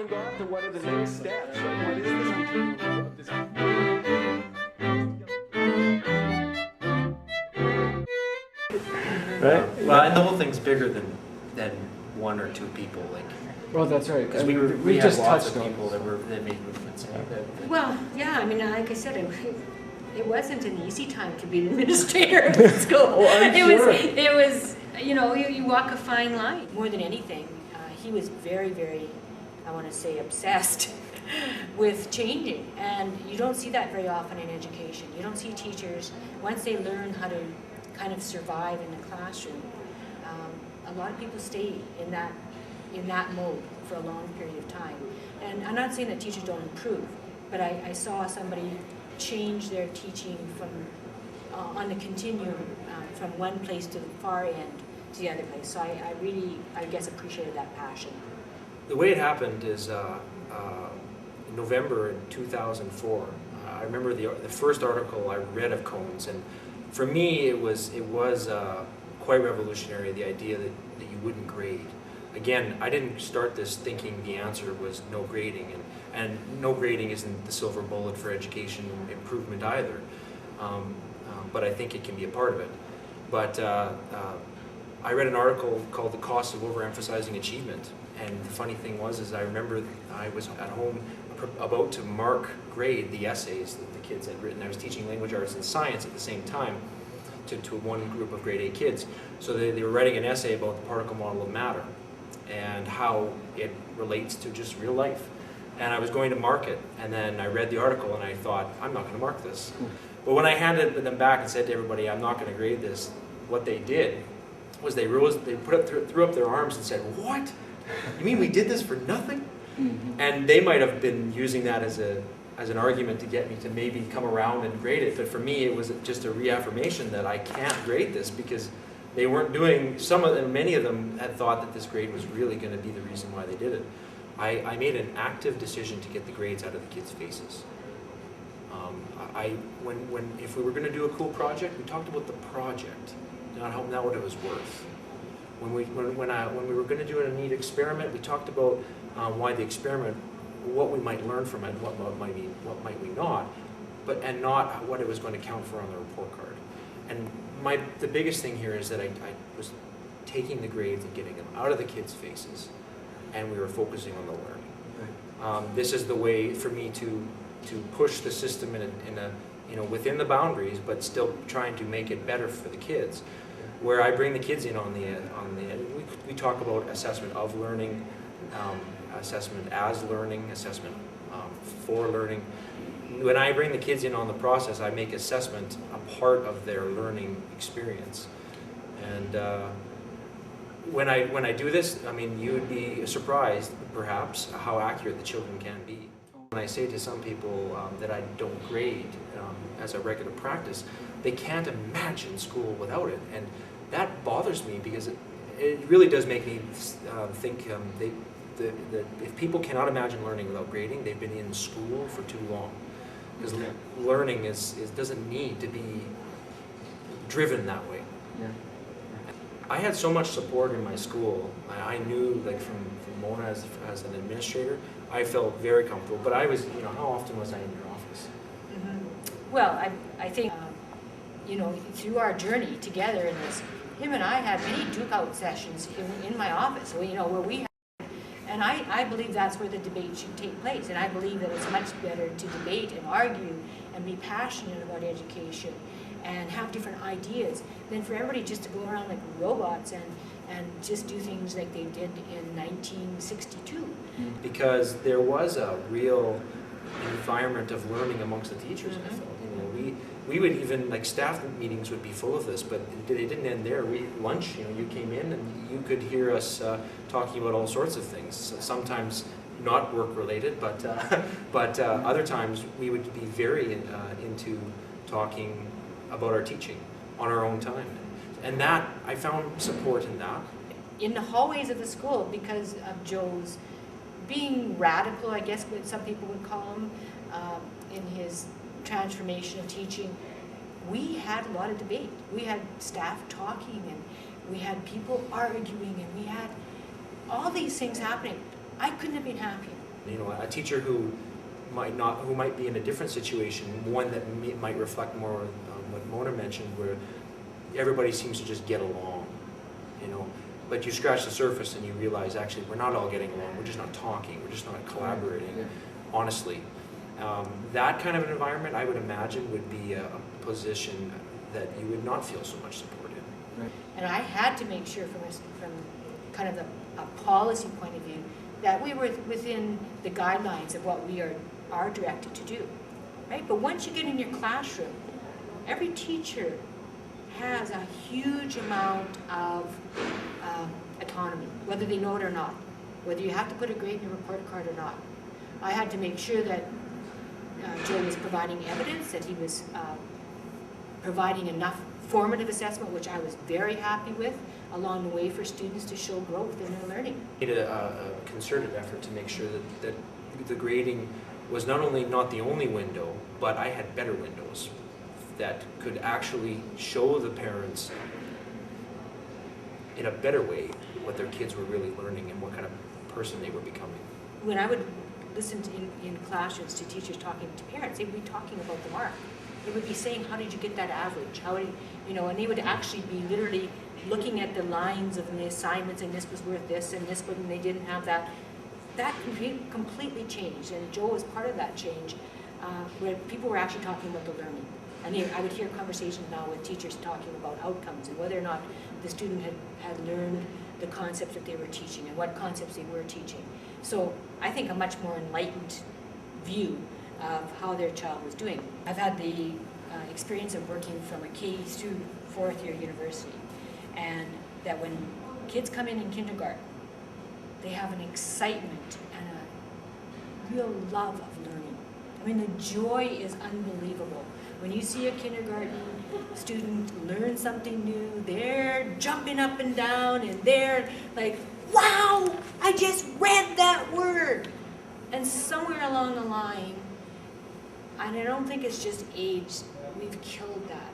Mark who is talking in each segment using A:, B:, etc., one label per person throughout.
A: haven't gotten to what are the next steps. Like, what is this?
B: Right? Well, and the whole thing's bigger than one or two people. Like,
C: Well, that's right.
B: because we
C: we've
B: had
C: just
B: lots
C: touched
B: of
C: on
B: people that made movements.
D: Well, yeah, I mean, like I said, it wasn't an easy time to be an administrator of the school.
C: Oh, I'm sure.
D: It was, you know, you walk a fine line. More than anything, he was very, very, I want to say, obsessed with changing. And you don't see that very often in education. You don't see teachers, once they learn how to kind of survive in the classroom, a lot of people stay in that mode for a long period of time. And I'm not saying that teachers don't improve, but I saw somebody change their teaching from on the continuum from one place to the far end to the other place. So I really, I guess, appreciated that passion.
B: The way it happened is in November in 2004. I remember the first article I read of cones, and for me it was quite revolutionary. The idea that you wouldn't grade. Again, I didn't start this thinking the answer was no grading, and no grading isn't the silver bullet for education improvement either, but I think it can be a part of it. But I read an article called "The Cost of Overemphasizing Achievement," and the funny thing was I remember I was at home about to grade the essays that the kids had written. I was teaching language arts and science at the same time to one group of grade 8 kids. So they were writing an essay about the particle model of matter and how it relates to just real life. And I was going to mark it, and then I read the article and I thought, I'm not going to mark this. But when I handed them back and said to everybody, I'm not going to grade this, what they did was they threw up their arms and said, what? You mean we did this for nothing? Mm-hmm. And they might have been using that as an argument to get me to maybe come around and grade it. But for me, it was just a reaffirmation that I can't grade this, because they weren't doing, many of them had thought that this grade was really going to be the reason why they did it. I made an active decision to get the grades out of the kids' faces. If we were going to do a cool project, we talked about the project, not what it was worth. When we were going to do a neat experiment, we talked about why the experiment, what we might learn from it, what might we not, and not what it was going to count for on the report card. And the biggest thing here is that I was taking the grades and getting them out of the kids' faces, and we were focusing on the learning. Right. This is the way for me to push the system within the boundaries, but still trying to make it better for the kids. Where I bring the kids in on the we talk about assessment of learning, assessment as learning, assessment for learning. When I bring the kids in on the process, I make assessment a part of their learning experience. And when I do this, I mean, you would be surprised, perhaps, how accurate the children can be. When I say to some people that I don't grade as a regular practice, they can't imagine school without it. And that bothers me, because it really does make me think that if people cannot imagine learning without grading, they've been in school for too long. Because learning doesn't need to be driven that way. Yeah. I had so much support in my school. I knew, like from Mona as an administrator, I felt very comfortable. But I was, how often was I in your office?
D: Mm-hmm. Well, I think, through our journey together in this, him and I had many duke-out sessions in my office, where we had, and I believe that's where the debate should take place. And I believe that it's much better to debate and argue and be passionate about education and have different ideas than for everybody just to go around like robots and just do things like they did in 1962.
B: Because there was a real environment of learning amongst the teachers, I felt. We would even, like, staff meetings would be full of this, but it didn't end there. Lunch, you came in and you could hear us talking about all sorts of things. Sometimes not work related, but other times we would be very into talking about our teaching on our own time. And that, I found support in that.
D: In the hallways of the school, because of Joe's being radical, I guess what some people would call him, in his transformation of teaching, we had a lot of debate. We had staff talking, and we had people arguing, and we had all these things happening. I couldn't have been happier.
B: You know, a teacher who might be in a different situation, one that might reflect more on what Mona mentioned, where everybody seems to just get along, you know. But you scratch the surface and you realize actually we're not all getting along. We're just not talking. We're just not collaborating. Honestly, that kind of an environment, I would imagine, would be a position that you would not feel so much support in.
D: And I had to make sure from kind of a policy point of view that we were within the guidelines of what we are directed to do, right? But once you get in your classroom, every teacher has a huge amount of autonomy, whether they know it or not, whether you have to put a grade in your report card or not. I had to make sure that Joe was providing evidence, that he was providing enough formative assessment, which I was very happy with, along the way for students to show growth in their learning.
B: We made a concerted effort to make sure that the grading was not only not the only window, but I had better windows that could actually show the parents in a better way what their kids were really learning and what kind of person they were becoming.
D: When I would listen in classrooms to teachers talking to parents, they would be talking about the mark. They would be saying, how did you get that average? How did you know? And they would actually be literally looking at the lines of the assignments, and this was worth this, and this, and they didn't have that. That completely changed, and Joe was part of that change, where people were actually talking about the learning. And I would hear conversations now with teachers talking about outcomes and whether or not the student had learned the concepts that they were teaching and what concepts they were teaching. So I think a much more enlightened view of how their child was doing. I've had the experience of working from a K through fourth year university, and that when kids come in kindergarten, they have an excitement and a real love of learning. I mean, the joy is unbelievable. When you see a kindergarten student learn something new, they're jumping up and down and they're like, wow, I just read that word. And somewhere along the line, and I don't think it's just age, we've killed that.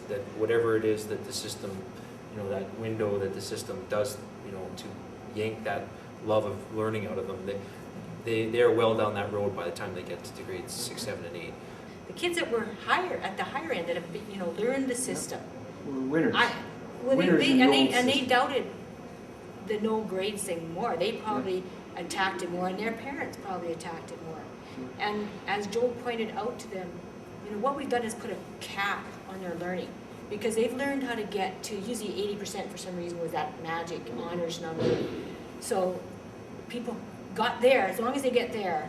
B: That whatever it is that the system, you know, that window that the system does, you know, to yank that love of learning out of them, they're well down that road by the time they get to grades 6, 7, and 8.
D: The kids that were at the higher end, that have, you know, learned the system.
A: We're winners.
D: They doubted the no grades thing more. They probably attacked it more, and their parents probably attacked it more. And as Joel pointed out to them, you know, what we've done is put a cap on their learning, because they've learned how to get to, usually 80% for some reason was that magic honors number. So people got there, as long as they get there,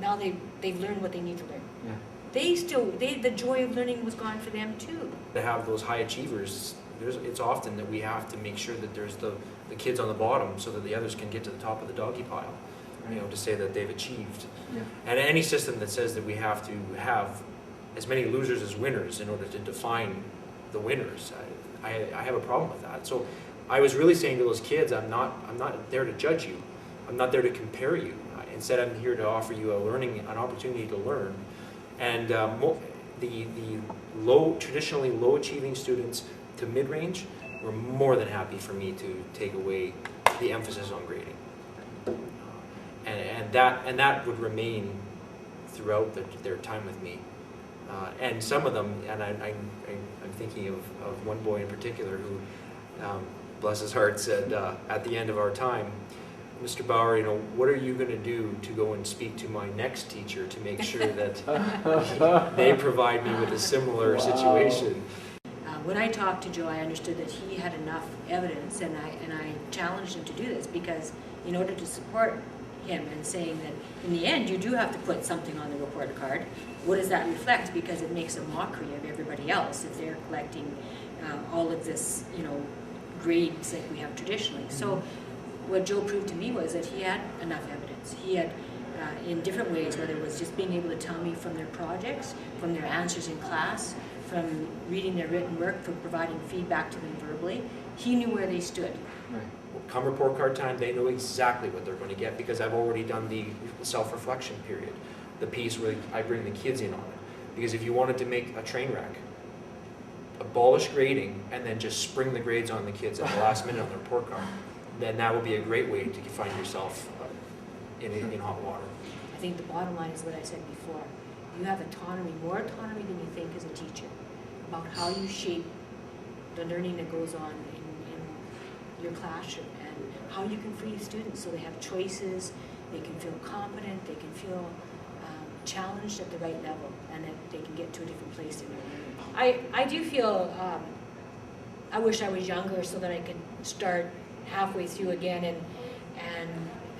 D: now they've learned what they need to learn.
A: Yeah.
D: The joy of learning was gone for them too.
B: To have those high achievers, it's often that we have to make sure that there's the kids on the bottom so that the others can get to the top of the doggy pile, you know, to say that they've achieved.
A: Yeah.
B: And any system that says that we have to have as many losers as winners in order to define the winners, I have a problem with that. So I was really saying to those kids, I'm not there to judge you. I'm not there to compare you. Instead, I'm here to offer you an opportunity to learn. And the traditionally low achieving students to mid-range were more than happy for me to take away the emphasis on grading. And that would remain throughout their time with me. And some of them, and I'm thinking of one boy in particular who, bless his heart, said at the end of our time, Mr. Bauer, you know, what are you going to do to go and speak to my next teacher to make sure that they provide me with a similar situation?
D: When I talked to Joe, I understood that he had enough evidence, and I challenged him to do this, because in order to support him and saying that in the end you do have to put something on the report card, what does that reflect? Because it makes a mockery of everybody else if they're collecting all of this, you know, grades like we have traditionally. So what Joe proved to me was that he had enough evidence. He had, in different ways, whether it was just being able to tell me from their projects, from their answers in class, from reading their written work, from providing feedback to them verbally, he knew where they stood.
A: Right.
B: Come report card time, they know exactly what they're going to get, because I've already done the self-reflection period, the piece where I bring the kids in on it. Because if you wanted to make a train wreck, abolish grading and then just spring the grades on the kids at the last minute on the report card, then that would be a great way to find yourself in hot water.
D: I think the bottom line is what I said before. You have autonomy, more autonomy than you think as a teacher, about how you shape the learning that goes on in your classroom, and how you can free students so they have choices, they can feel confident, they can feel challenged at the right level, and that they can get to a different place in their learning. I do feel, I wish I was younger so that I could start halfway through again and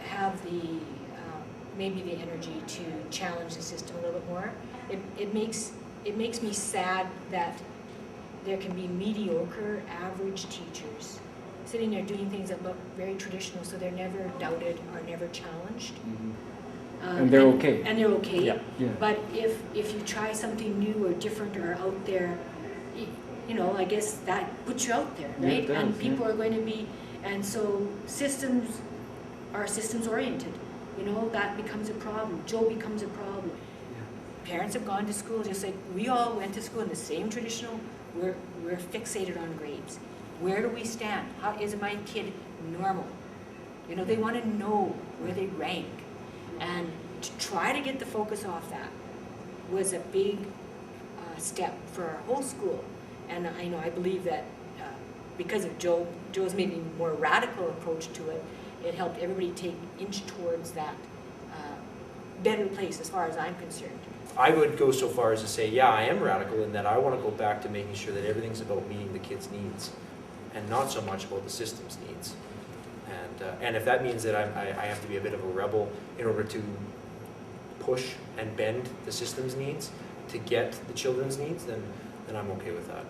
D: have the maybe the energy to challenge the system a little bit more. It makes me sad that there can be mediocre, average teachers sitting there doing things that look very traditional, so they're never doubted or never challenged.
C: And they're okay.
D: And they're okay.
B: Yeah.
C: Yeah.
D: But if you try something new or different or out there, you know, I guess that puts you out there,
C: Yeah,
D: right?
C: it does,
D: And people
C: yeah.
D: are going to be, and so systems are systems oriented. You know, that becomes a problem. Joe becomes a problem. Parents have gone to school just like we all went to school in the same traditional. We're fixated on grades. Where do we stand? How is my kid normal? You know, they want to know where they rank, and to try to get the focus off that was a big step for our whole school. And I believe that because of Joe's maybe more radical approach to it, it helped everybody take inch towards that better place as far as I'm concerned.
B: I would go so far as to say, yeah, I am radical in that I want to go back to making sure that everything's about meeting the kids' needs and not so much about the system's needs. And if that means that I have to be a bit of a rebel in order to push and bend the system's needs to get the children's needs, then I'm okay with that.